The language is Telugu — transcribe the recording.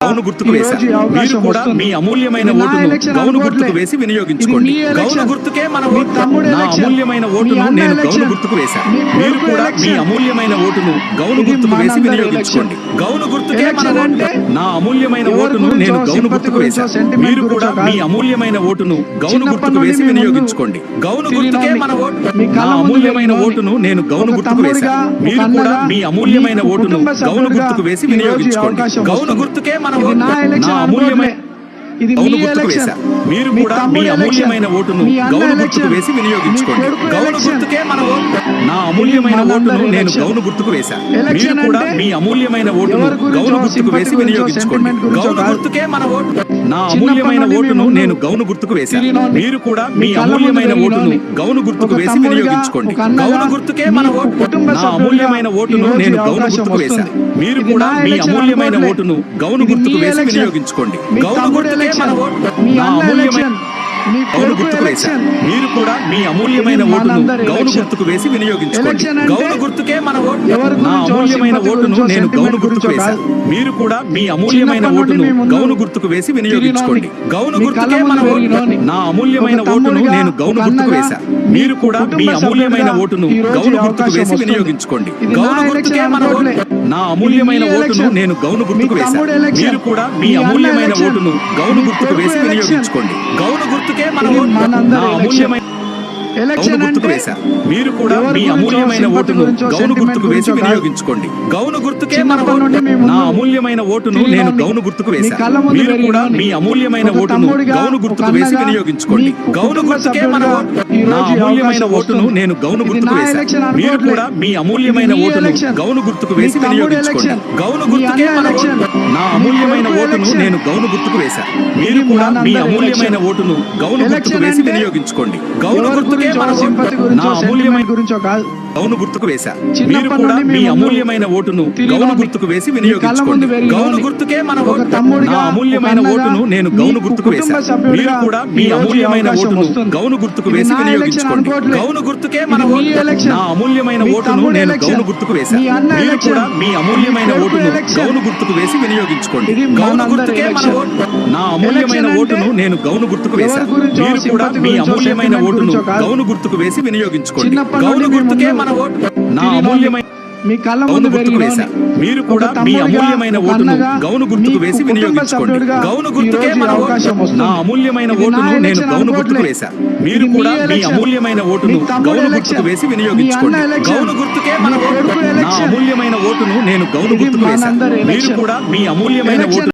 గౌను గుర్తుకు వేశారు. మీరు కూడా మీ అమూల్యమైన ఓటును గౌను గుర్తుకు వేసి వినియోగించుకోండి. గౌను గుర్తుకే మన ఓటు. నా అమూల్యమైన ఓటును నేను గౌను గుర్తుకు వేశాను. మీరు కూడా మీ అమూల్యమైన ఓటును గౌను గుర్తుకు వేసి వినియోగించుకోండి. గౌను గుర్తుకే మన ఓటు. నా అమూల్యమైన ఓటును నేను గౌను గుర్తుకు వేశాను. మీరు కూడా మీ అమూల్యమైన ఓటును గౌను గుర్తుకు వేసి వినియోగించుకోండి. గౌను గుర్తుకే మన ఓటు. నా అమూల్యమైన ఓటును నేను గౌను గుర్తుకు వేశాను. మీరు కూడా మీ అమూల్యమైన ఓటును గౌను గుర్తుకు వేసి వినియోగించుకోండి. గౌను గుర్తుకే మన ఓటు. నా అమూల్యమైన గౌను గుర్తుకు వేశారు. మీరు కూడా మీ అమూల్యమైన ఓటును గౌను గుర్తుకు వేసి వినియోగించుకోండి. గౌను గుర్తుకే మన ఓటు. నా అమూల్యమైన ఓటును నేను గౌను గుర్తుకు వేశాను. మీరు కూడా మీ అమూల్యమైన ఓటును గౌను గుర్తుకు వేసి వినియోగించుకోండి. గౌను గుర్తుకే మన ఓటు. నా అమూల్యమైన ఓటును నేను గౌను గుర్తుకు వేశాను. మీరు కూడా మీ అమూల్యమైన ఓటును గౌను గుర్తుకు వేసి వినియోగించుకోండి. గౌను గుర్తుకే మన ఓటు. నా అమూల్యమైన ఓటును నేను గౌను గుర్తుకు వేశాను. మీరు కూడా మీ అమూల్యమైన ఓటును గౌను గుర్తుకు వేసి వినియోగించుకోండి. గౌను గుర్తుకే మన ఓటు. నా అమూల్యమైన గౌను గుర్తుకు వేశారు. మీరు కూడా మీ అమూల్యమైన ఓటును గౌను గుర్తుకు వేసి వినియోగించుకోండి. గౌను గుర్తుకే మన ఓటు. నా అమూల్యమైన ఓటును నేను గౌను గుర్తుకు వేశాను. మీరు కూడా మీ అమూల్యమైన ఓటును గౌను గుర్తుకు వేసి వినియోగించుకోండి. గౌను గుర్తుకే మన ఓటు. నా అమూల్యమైన ఓటును నేను గౌను గుర్తుకు వేశాను. మీరు కూడా మీ అమూల్యమైన ఓటును గౌను గుర్తుకు వేసి వినియోగించుకోండి. గౌను గుర్తుకే మన ఓటు. నా అమూల్యమైన ఓటును నేను గౌను గుర్తుకు వేశాను. మీరు కూడా మీ అమూల్యమైన ఓటును గౌను గుర్తుకు వేసి వినియోగించుకోండి. గౌను గుర్తుకే మన ఓటు. నా అమూల్యమైన గౌను గుర్తుకు వేశారు. మీరు కూడా మీ అమూల్యమైన ఓటును గౌను గుర్తుకు వేసి వినియోగించుకోండి. గౌను గుర్తుకే మన ఓటు. నా అమూల్యమైన ఓటును నేను గౌను గుర్తుకు వేశాను. మీరు కూడా మీ అమూల్యమైన ఓటును గౌను గుర్తుకు వేసి వినియోగించుకోండి. గౌను గుర్తుకే మన ఓటు. నా అమూల్యమైన ఓటును నేను గౌను గుర్తుకు వేశాను. మీరు కూడా మీ అమూల్యమైన ఓటును గౌను గుర్తుకు వేసి వినియోగించుకోండి. గౌను గుర్తుకే మన ఓటు. నా అమూల్యమైన ఓటును నేను గౌను గుర్తుకు వేశాను. మీరు కూడా మీ అమూల్యమైన ఓటును గౌను గుర్తుకు వేసి వినియోగించుకోండి. గౌను గుర్తుకే మన ఓటు. నా అమూల్యమైన గౌను గుర్తుకు వేశారు. మీరు కూడా మీ అమూల్యమైన ఓటును గౌను గుర్తుకు వేసి వినియోగించుకోండి. గౌను గుర్తుకే మన ఓటు. నా అమూల్యమైన ఓటును నేను గౌను గుర్తుకు వేశాను. మీరు కూడా మీ అమూల్యమైన ఓటును గౌను గుర్తుకు వేసి వినియోగించుకోండి. గౌను గుర్తుకే మన ఓటు. నా అమూల్యమైన ఓటును నేను గౌను గుర్తుకు వేశాను. మీరు కూడా మీ అమూల్యమైన ఓటును గౌను గుర్తుకు వేసి వినియోగించుకోండి. గౌను గుర్తుకే మన ఓటు. నా అమూల్యమైన ఓటును నేను గౌను గుర్తుకు వేశాను. మీరు కూడా మీ అమూల్యమైన ఓటును గౌను గుర్తుకు వేసి వినియోగించుకోండి. గౌను గుర్తుకే మన ఓటు. నా అమూల్యమైన గౌను గుర్తుకు వేశారు. మీరు కూడా మీ అమూల్యమైన ఓటును గౌను గుర్తుకు వేసి వినియోగించుకోండి. గౌను గుర్తుకే మన ఓటు. నా అమూల్యమైన ఓటును నేను గౌను గుర్తుకు వేశాను. మీరు కూడా మీ అమూల్యమైన ఓటును గౌను గుర్తుకు వేసి వినియోగించుకోండి. గౌను గుర్తుకే మన ఓటు. నా అమూల్యమైన ఓటును నేను గౌను గుర్తుకు వేశాను. మీరు కూడా మీ అమూల్యమైన ఓటు